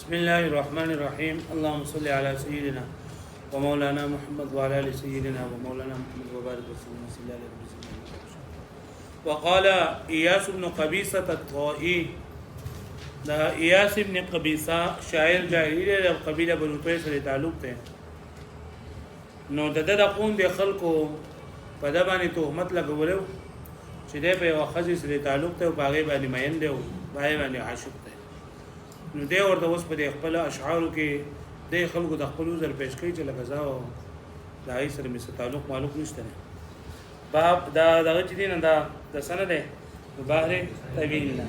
بسم الله الرحمن الرحيم اللهم صل على سيدنا ومولانا محمد وعلى ال سيدنا ومولانا محمد وبارك وسلم صلى الله عليه وسلم. وقال اياس بن قبيصة الطائي، دا اياس بن قبيصة شاعر جاهلی د قبیله بنو طویل سره تعلق ته، نو د قوم د خلکو په د باندې تهمت لګولو چې د په وخت سره تعلق ته او باغې باندې مین دی او باغې باندې عاشق دی. نو دی ورته اوس په خپل اشعارو کې د خلکو د خپل عذر پیش کوي چې لکه زاو د هغې سره مې څه تعلق معلوم نشته. باب دا دغه چې دی نه دا د سنه دی بحر طویل نه،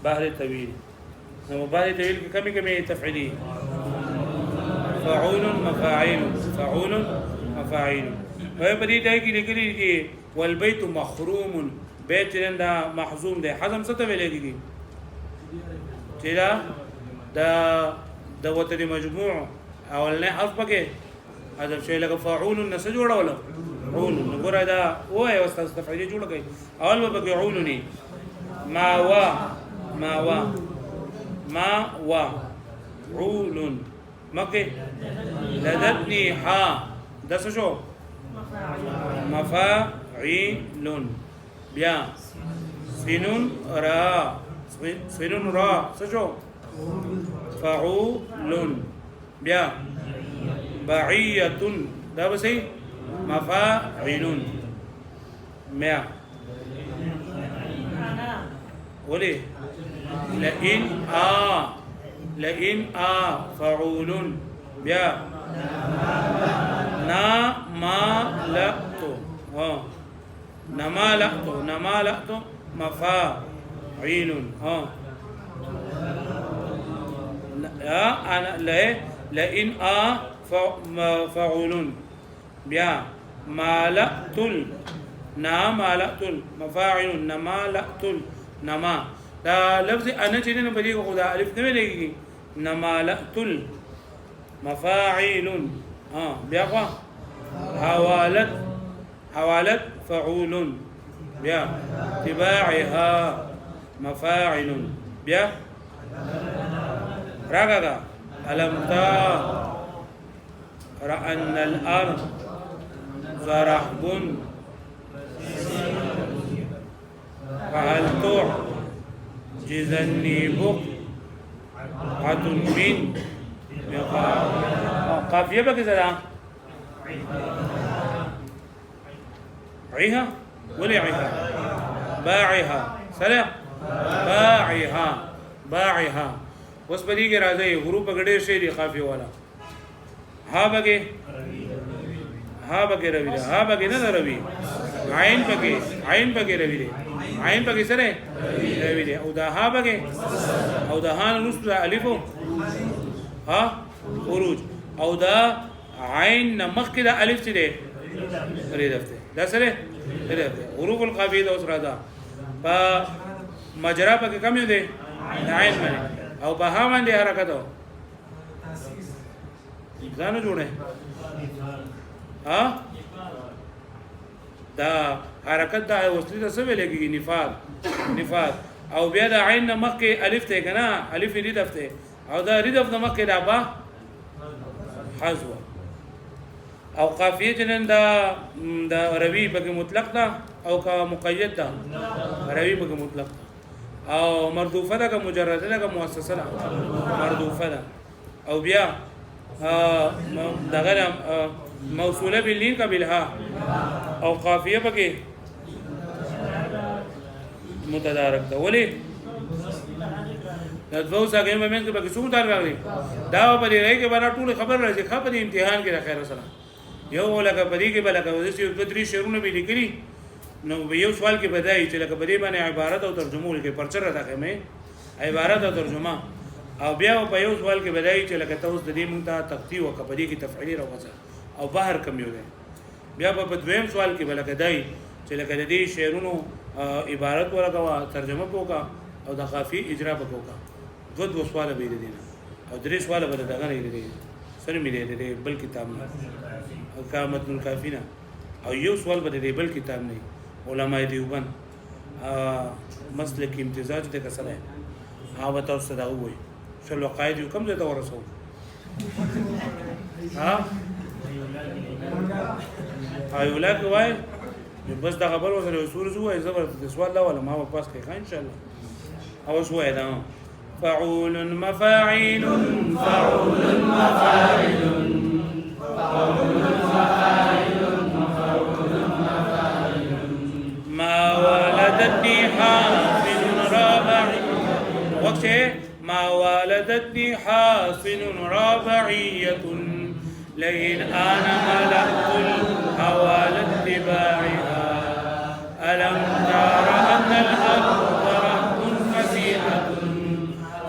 بحر طویل. نو بحر طویل کې کمی کمی تفعیلی فعول مفاعیل فعول مفاعیل. وای په دې ځای کې لیکلي چې والبیت محروم، بیت دا محزوم دی. حزم څه ته ویل کېږي؟ چې د وتر مجموع اولنی حرف پکې حذف شوی، لکه فاعول نه څه جوړوله عول. نو ګوره دا ووایه اوس تاسو تفعیلي جوړه کوئ. اول به پکې عولني ما وا عول مکې لدتني حا دا څه شو مفاعیل. بیا سینون را څه شو فعول. بیا بعیتون دا به صحیح مفاعلون. بیا ولې لئن فعول. بیا نمالأت مفاعيل. لئن فعول. بیا مالأت مفاعل نمالأت نما دا لفظ انا چې نه بدی کو دا الف نه لګي نمالأت مفاعل. بیا حوالت فعول. بیا تباعها مفاعل. بیا راغا ألم تر أن الأرض رحب فهل تعجزني بقعة من قافية بقى زرع عيها ولا عيها باعها سلام باعها. اوس په دې کې راځي حروف پکړې شي دي قافیه والا. ها بګه روي ده، ها بګه نه روي. عین بګه روي ده، عین بګه سره روي ده. او دا ها بګه او دا ها نو ست الف ها خروج. او دا عین نمخ کې دا الف څه ده ریدفته دا سره ریدفته. حروف القافیه اوس راځه په مجرا پکې کم یو ده عین باندې او په ها باندې حرکت ځان جوړه. دا حرکت دا وصلی ته څه ویل کېږي؟ نفاذ. او بیا د عین مخ کې الف ته کنه الف ردف ته، او دا ردف د مخ کې دا با حذف. او قافیه جنن دا روي بګه مطلق ده او کا مقید ده. روي بګه مطلق ده او مردوفه ده که مجرده ده که مؤسسه ده مردوفه ده. او بیا دغه موصوله باللین که بالها. او قافیه پکې متدارک ده. ولې د دوه څنګه مې کې پکې څو متدارک راغلي دا په دې راځي کې بنا ټول خبر راځي خو په دې امتحان کې د خیر سره یو لکه په دې کې بل لکه د یو درې شعرونه به لیکلي. نو یو سوال کې بدای چې لکه په دې باندې عبارت او ترجمه لیکي پرچر راځي مې عبارت او ترجمه. او بیا په یو سوال کې بدای چې لکه تاسو د دې مونږ ته تقدیر او کپدې کې تفعیلی راوځه او بهر کم یو دی. بیا په دویم سوال کې بل کدای چې لکه د دې شعرونو عبارت ورکوا ترجمه وکا او د قافیه اجرا وکا. دو سوال به دې نه او درې سوال به دغه نه دي سره مې دې بل کتاب نه او کامت الکافینا. او یو سوال به دې بل کتاب نه علماء دیوبند مسلک امتزاج د کسره ها وتاو صدا وای شلو قائد یو کم ځای ته ورسو ها ایولا کوي بس دا خبر وسره سور زو زبر سوال لا ولا ما پاس کوي ان شاء الله او شو دا فعول مفاعيل فعول مفاعل ما ولدتني حاصل رابعي وقت ما ولدتني حاصل رابعية لئن أنا ملأت الهوى لاتباعها ألم تر أن الأرض رهب فسيحة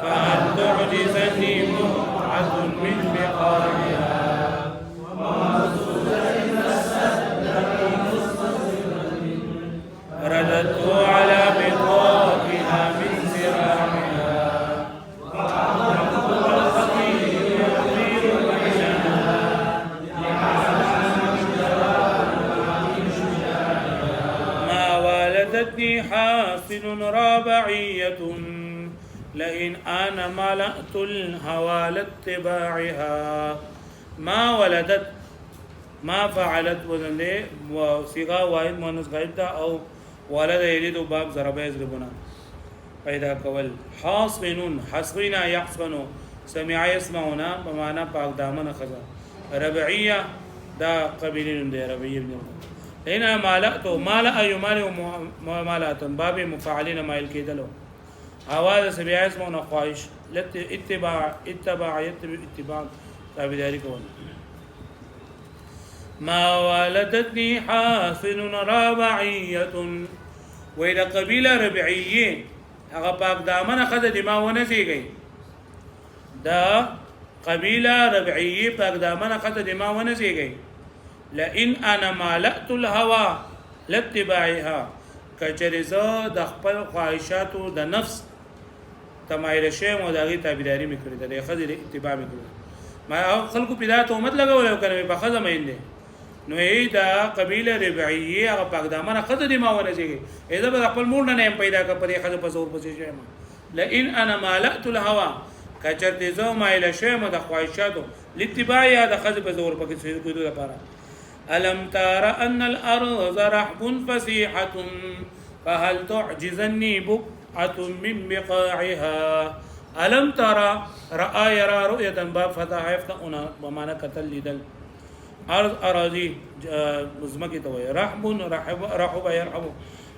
فهل تعجزني بقعة من بقاعها رددت على بطاقها من زراعها ما والدتني حاصل رابعية لئن أنا ملأت الهوى لاتباعها ما ولدت ما فعلت وزن ده وصيغه واحد مؤنث غائب ده او ولد يلد باب ضرب يضربنا پیدا کول حاصن حصنا يحصن سمع يسمعنا بمعنى پاک دامن خزا ربعيه دا قبيلين ده ربعيه هنا مالأتو مالأ يمالئ مالأة باب مفعلين مائل كيدلو اواز سمع يسمعنا خواهش اتباع اتباع تابعداري کول ما والدتني حاصل رابعية وإلى قبيلة ربعيين هغه پاک دامن خد د ما ونه زیږي دا قبيلة ربعية پاک دامن خد د ما ونه زیږي لئن انا مالأت الهوى لاتباعها کچریزه د خپل خواهشاتو د نفس تمایل شی مو دغه تابعداري میکړي د خدای اتباع میکړي ما خلکو پیدا ته امت لګول کنه په خزه مینده نو دا قبيله ربعيه هغه پاک دامن خد د ما ونه زیږي اذا به خپل مور نه پیدا کړ په خزه په زور پسې شي لئن انا مالأت الهوى کچرته زو مایل شی مو د خواهشاتو لاتباعها د خزه په زور پکې سیر کوي لپاره ألم تر أن الأرض رحب فسيحة فهل تعجزني بقعة من بقاعها ألم ترى رأى يرى رؤية باب فتح يفتحنا بمعنى قتل لدل أرض أراضي مزمكي توي رحب رحب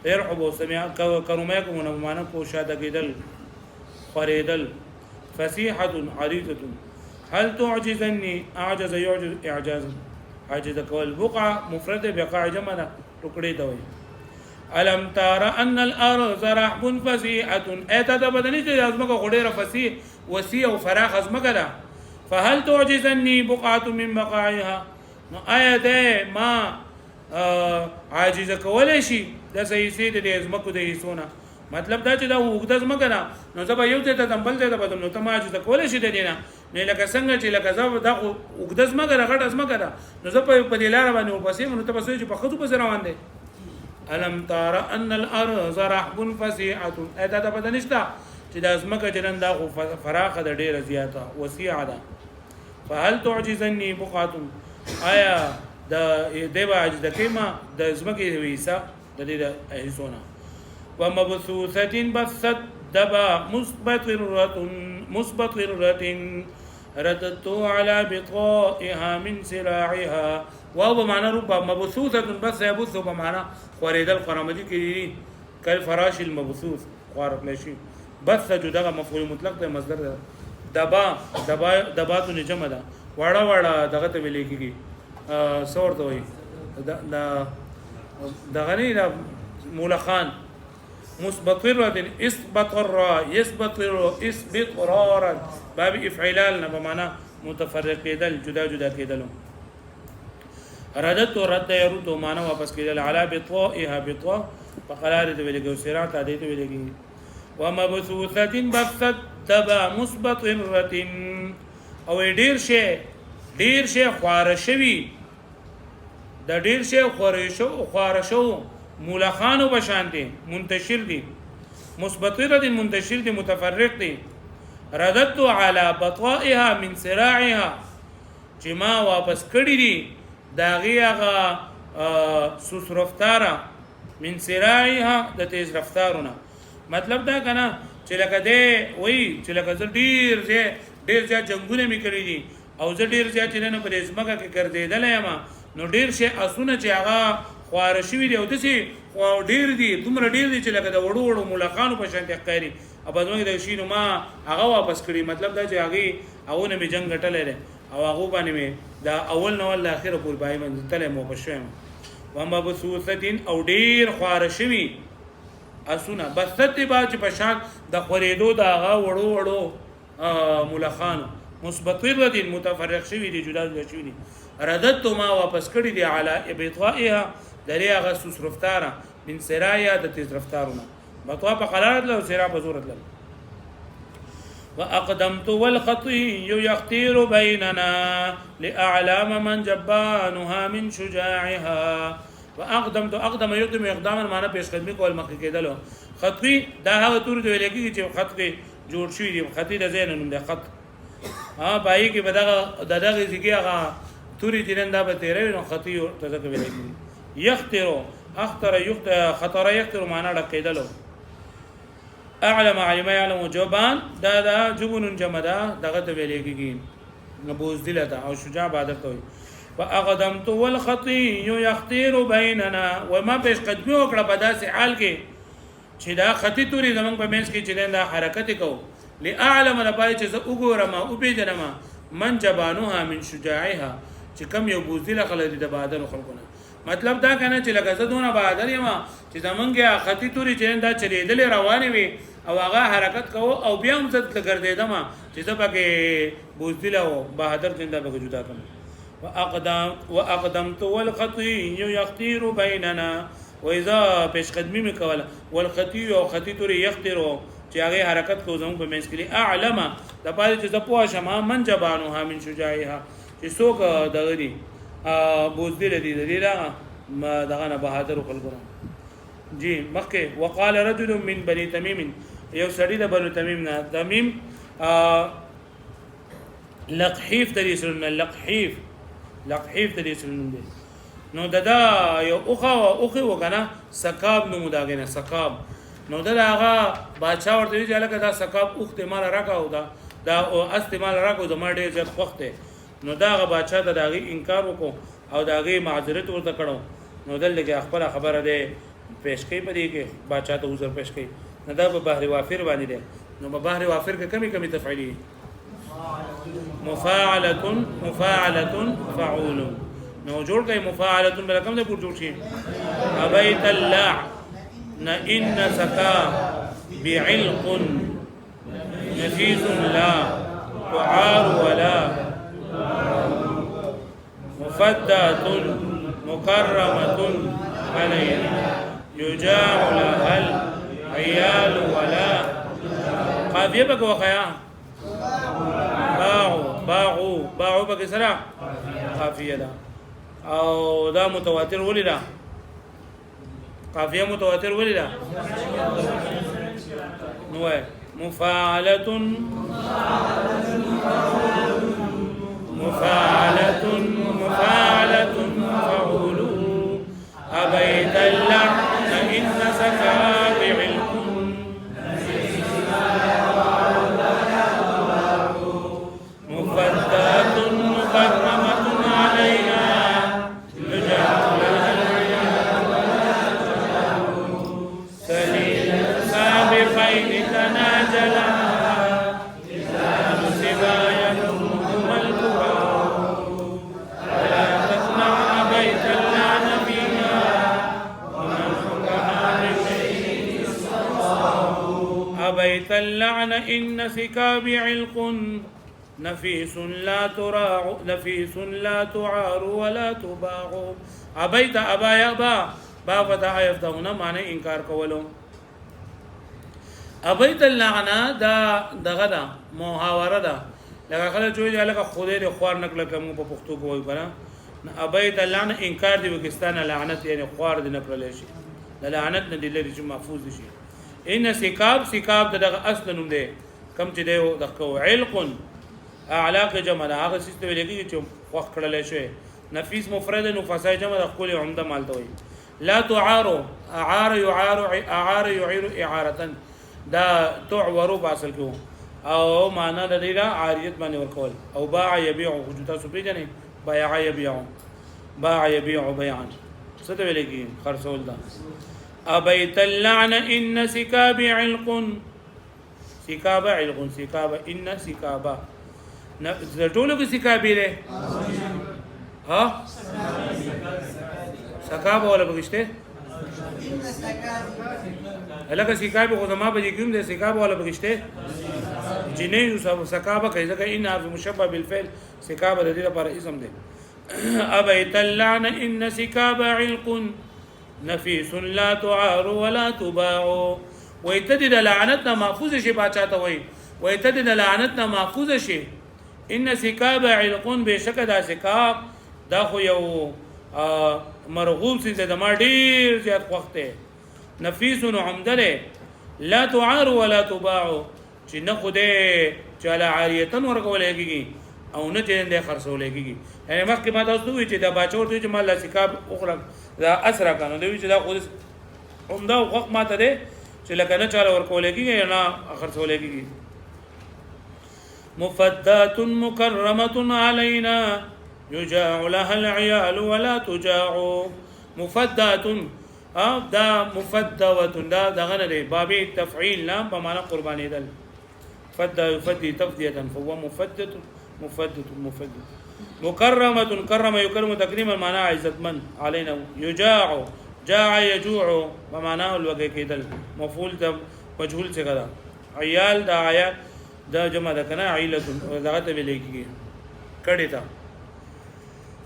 يرحب سمع كرميكم بمعنى كوشادة كدل فريدل فسيحة عريضة هل تعجزني أعجز يعجز إعجازا عاجز کول بقعه مفرد بقاع جمع ده ټوکړې ته وي الم تر ان الارض رحب فسيحه اته د بدني چې ازمکه غډېره فسيح وسيع او فراخ ازمکه ده فهل تعجزني بقعه من بقاعها نو آیته ما عاجز کول شي د صحیح سي د ازمکو د هیڅونه مطلب دا چې دا وګد ازمکه ده نو زه به یو ته تمبل ته بدل نو ته ما عاجز کول شي د دینه نه لکه څنګه چې لکه زو دا وګد ازمکه غټ ازمکه ده نو زه په دې لار باندې ورپسې نو ته پسې چې په خودو په روان دي الم تر ان الارض رحب فسيحه اته د بدنشتا چې د ازمکه جنن دا فراخه د ډیره زیاته وسیعه ده فهل تعجزني بقعه آیا د دیبا عجز کما د ازمکه ویسا د دې هیڅونه ومبثوثه بثت دبا مستقرة رددت على بطائها من سراعها وهو معنى ربا مبثوثة بث يبث بمعنى خوريد القرامدي كي كالفراش المبثوث خارق لشي بث جدا مفعول مطلق ده مصدر ده دبات نجمه ده واړه دغه ته ویل کیږي سور ته وي دغه نه مولخان مسبطرة اسبطر يسبطر اسبطرارا باب افعلال بمعنى متفرق کېدل جدا کېدل ردت رد يرد معنى واپس کېدل على بطائها بطا فقرار ته ویل کېږي سرات ته ویل کېږي ومبثوثة بثت تبع مسبطرة او ډیر شي خوارشوي د ډیر شي خوارشو مولخانو بشان دي منتشر دي مثبطره دي منتشر دي متفرق دي رددت على بطائها من سراعها چې ما واپس کړی دي داغي هغه سوس رفتاره من سراعها د تیز رفتارونه مطلب دا کنه چې لکه دې وای چې لکه زه ډیر ځای جنگونه می کړی دي او زه ډیر ځای چې نه په ځمکه کې ګرځیدل یم نو ډیر شي اسونه چې هغه خوار شوی دی او دسي ډیر دي دومره ډیر دي چې لکه د وړو وړو ملخانو په شان ښکاري او بدوی د شینو ما هغه واپس کړی مطلب دا چې هغه اوونه می جنگ ټلې او هغه باندې می دا اول نو ول اخر پور پای من تله مو پښم و ما بسوستین او ډیر خوار شوی اسونه بسط با چې په شان د خورېدو دا هغه وړو وړو ملخانو مثبتین متفرق شوی دي جدا شوی دي رددت ما واپس کړی دی علی ابطائها دریا غسوس رفتاره من سرایا د تیز رفتارونه بطوا په قرارت له سرا په زورت له واقدمت والخطي يختير بيننا لاعلام من جبانها من شجاعها واقدمت اقدم يقدم اقداما معنا پیش قدمی کول مخکې کېدلو خطي دا هغه تور دی لکه چې خط کې جوړ شوی دی خطي د زین نوم دی خط پای کې بدغه ځکه هغه توري جنن دا به تیرې نو خطي تذکر ویل یختر اختر یخت خطر یختر معنا ډکېدلو اعلم علم يعلم جبان دا جبن جمدا دغه ته ویل کېږي نبوز دلته او شجاع عادت وي واقدمت والخطي يختير بيننا وما پیش قدمي وکړه په داسې حال کې چې دا خطي توري زمونږ په منځ کې چې دا حرکت کو لاعلم لپاره چې زه وګورم او پیژنم من جبانها من شجاعها چې کم یو بوزدل خلک د بادر خلقونه مطلب دا کنه چې لکه زه دونه بادر یم چې زمونږه خطي توري چې دا چریدل روانه وي او هغه حرکت کو او بیا هم زد ګرځیدم چې زه پکې بوزدل او بهادر جنده به جدا کوم واقدمت والخطي يختير بيننا واذا پیش قدمی میکول والخطي او خطي توري يختير چې هغه حرکت کو زموږ په منځ کې اعلم د پاره چې د پوه شمه من جبانها من شجاعها چې څوک دغه دي بوزدل دي دغه دغه نه بهادر خلکونه جی مخکې وقال رجل من بني تميم یو سړی د بنو تميم نه تميم لقحيف دري سره لقحيف دري سره نو ددا یو اوخه وکنه سکاب نو مداګنه سکاب نو دغه بادشاہ ورته ویل چې دا سکاب اوخته مال راکاو دا او استعمال راکاو د مړ ډیر ځخ وخته نو داغه بادشاہ دغه انکار وکړو او دغه معذرت ورته کړو نو دلته خپل خبره ده پیش کوي پدې کې بادشاہ ته عذر پیش کوي نه دا په بحر وافر باندې ده نو په بحر وافر کې کمی تفعیلی مفاعله فعول نو جوړ کوي مفاعله برکم ده پور جوړ شي ابيت اللعن ان سكا بعلق نفيس لا تعار ولا مفدات مكرمة عليها يجاع لها العيال ولا قافية بك وخيا باعوا بك سرع قافية دا او دا متواتر ولي دا قافية متواتر ولي دا نوع مفاعلة فعول أبيت اللعن إن سكا بعلق مفدات مكرمة عليها يجاع لها العيال سليل سابقين تناجلا إذا نسبا يكون الكبار فلا تسمع أبيت اللعن فيها ومن حكها بشيء أبيت اللعن إن سكاب علق نفيس لا تعار ولا تباع ابيت ابا يابا با فتح يفتحون معنی انکار کولو ابيت اللعنه دا دغه دا محاوره ده لکه خلک جوړ لکه خدای دې خوار نکله کوم په پښتو کې وایي کنه ابيت اللعنه انکار دی وکستانه لعنت یعنی خوار دې نکړل شي د لعنت نه دی لري چې محفوظ شي ان سکاب دغه اصل نوم دی کم چې دی دغه علق اعلاق جمع ده هغه سیستم لګي چې وخت کړل شي نفیس مفرد نو فصای جمع د خپل عمده مال ته وي لا تعار اعار يعار اعار يعير اعاره دا تعور باصل کو او معنا د دې را عاریت باندې ورکول او باع يبيع وجودا سو پیجنې باع يبيع باع يبيع بيعا څه ته ویل کی خرڅول دا ابيت اللعن ان سكاب علق سكاب علق سكاب ان سكاب ټولو کې سکابې ده ها سکابه ولا بغشته الکه سکابه خو زما به کوم ده سکابه ولا بغشته جنې یو سکابه کوي ځکه ان حرف مشبه بالفعل سکابه د دې لپاره اسم ده ابيت اللعن ان سكاب علق نفيس لا تعار ولا تباع ويتدد لعنتنا محفوظ شي باچاته وي ويتدد لعنتنا محفوظ شي ان سکاب علقون بشک دا سکاب دا خو یو مرغوب سي د ما ډیر زیات وخت نفیس عمده لا تعار ولا تباع چې نه خوده چاله عاریتن ورکولېږي او نه چې خرڅولېږي یعنی مخکې ما تاسو وی چې دا باچور ته چې مال سکاب اخرى دا اسره کنه دوی چې دا خو عمده وخت ماته ده چې لکه نه چاله ورکولېږي نه خرڅولېږي مفدات مكرمة علينا يجاع لها العيال ولا تجاع مفدات دا مفدوة دا دغنه دی باب تفعيل لام بمعنى قرباني دل فد يفدي تفدية فهو مفدة مكرمة كرم يكرم تكريما معنى عزت من علينا يجاع جاع يجوع بمعنى الوجه كدل مفعول مجهول څنګه عيال دا عيال دا جمع ده کنه عیلت دغه ته لیکي کړي تا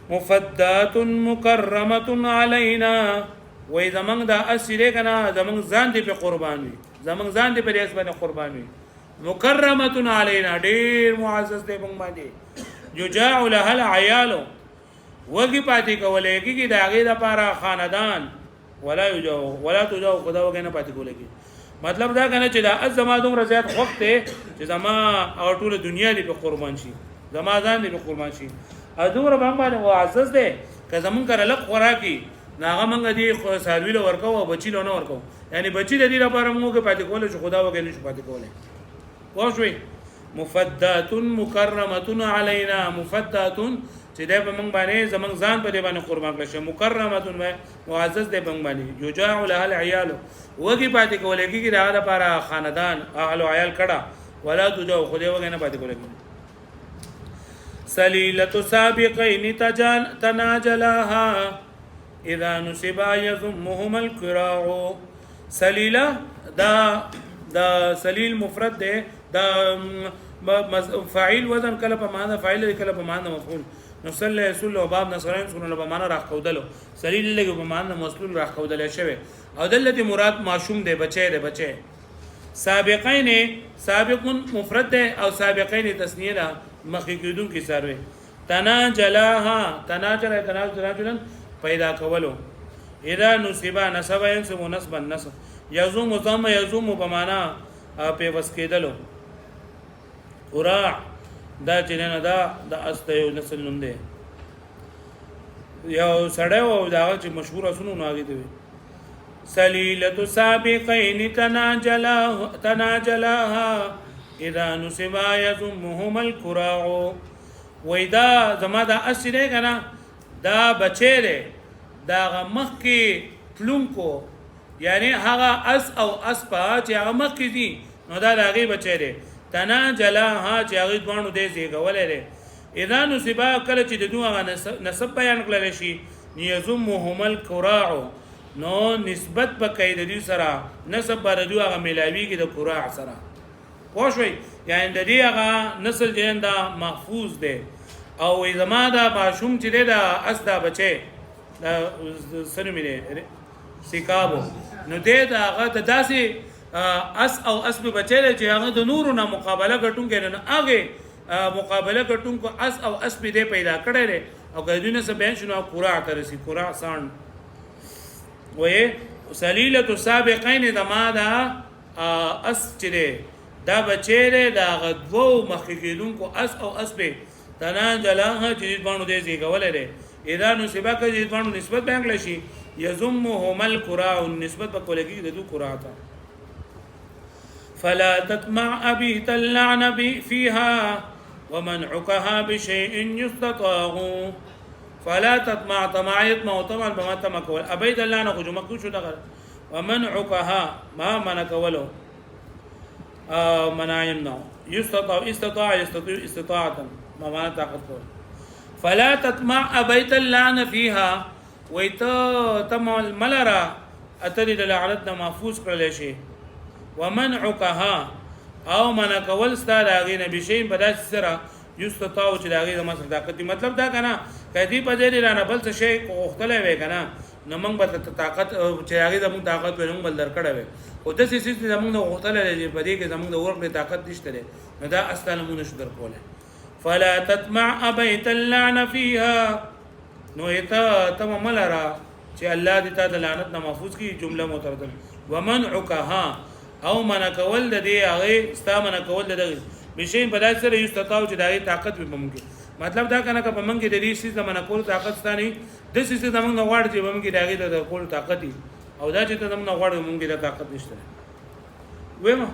مفدات مکرمه علينا وای زمنګ دا اسره کنه زمنګ ځان دې په قربان وي زمنګ ځان دې په ریاض باندې قربان وي مکرمه علينا ډیر معزز دې موږ باندې یجاع لها العيال وګي پاتې کولې کې دا غي د پاره خاندان ولا یجاع ولا تجاع خدا وګنه پاتې کولې مطلب دا کنه چې دا زما دومره زیات وخت دی چې زما او ټول دنیا دې په قربان شي زما ځان دې په قربان شي ا دومره باندې معزز دی که زمون کړه لک خوراکي ناغه منګه دې ساروی له ورکو او بچی له نه ورکو یعنی بچی دې لپاره موږ پاتې کول چې خدا وګنه شو پاتې کوله واښوي مفدات مکرمه علينا مفدات چې دې په موږ باندې زمون ځان په دې باندې قربان کړل شي مکرمه معزز دې په موږ باندې یجاع لها العيال وګي پاتې کولېږي چې دا لپاره خاندان اهل او عیال کړه ولا تجو خدای وګنه پاتې کولېږي سلیلۃ سابقین تناجلها اذا نسب يذمهم القراع سلیلہ دا سلیل مفرد ده دا فاعل وزن کله په معنا فاعل کله په معنا مفعول نصلی رسول او باب نصرین سن له معنا راخ کودلو سلیل له په معنا مسلول راخ کودل شوی او دلته مراد معشوم دی بچي سابقین سابقون مفرد ده او سابقین تسنیه ده مخکې کېدون کې سروي تناجلا پیدا کولو اذا نصب نسب ينسب نسبا نسب يزوم ضم يزوم بمعنى په وس کېدلو قراع دا جننه دا د است یو نسل نوم دی یو سړی او دا چې مشهور اسونو ناګي دی سلیلۃ سابقین تناجلها اذا نسب يذمهم القراع وېدا زما دا اسره کنه دا بچی دی دا مخ کې تلونکو یعنی هغه اس او اسپا چې هغه مخ کې دي نو دا هغه بچی دی تناجلها چې هغه دوانو دې زیګولې دی اذا نسب کله چې دغه نسب بیان کړل شي يذمهم القراع نو نسبت په قید دي سره نسب بر دوه هغه ملاوي کې د قراع سره پوښوي یعنی د دې هغه نسل جندا محفوظ دی او زما دا ماشوم چې دا اسدا بچي دا سره مې سکابو نو دې دا هغه داسې اس او اسب بچي چې هغه د نورو نه مقابله ګټونکي نه هغه مقابله ګټونکو اس او اسب دې پیدا کړي او ګډونه سه بیان شنو قراع ترسي قراع سان وې سلیلۃ السابقین دما دا اس چې دا بچیره دا غدوو مخکې کېدونکو اس او اسبې تناجلها چې دې باندې دې زیږولې ده اذا نسبه کې دې باندې نسبت بیان کړل شي یزمهم القراء النسبت په کولګي د دو قراء ته فلا تطمع ابيت اللعن فيها ومنعكها بشيء يستطاع فلا تطمع طمعيت موطمع بما تمكول ابيت اللعن خو جمع شو دغه ومنعكها ما منك ولو منایم نو استطاع استطاعتا ما معنى طاقت کول فلا تطمع ابيت اللعن فيها ويتم الملرا اتري لعنتنا محفوظ کړل شي ومنعكها او منك ول استاد اغه نبي شي بداس سره یستطاع چې داغه زما صداقت مطلب دا کنه کدی په دې رانه بل څه شي کوختلې وې کنه نو موږ به طاقت چې هغه زموږ طاقت ورنګ بل درکړه وې او د سې سې زموږ د غوښتل لري په دې کې زموږ د ورکړې طاقت نشته نو دا اصلا مونږ نشو درکوله فلا تطمع ابيت اللعن فيها نو ایت تم ملرا چې الله دې ته د لعنت نه محفوظ کی جمله متردد ومنعكها او منکول د دې هغه ستا منکول د دې بشین بدای سره یستطاع چې دغه طاقت به ممکن مطلب دا کنه که په منګه د دې سیس د منکول طاقت ستاني د سیس د موږ غواړ چې ممکن دغه د کول طاقت او دا چې ته موږ غواړو مونږ د طاقت نشته وېما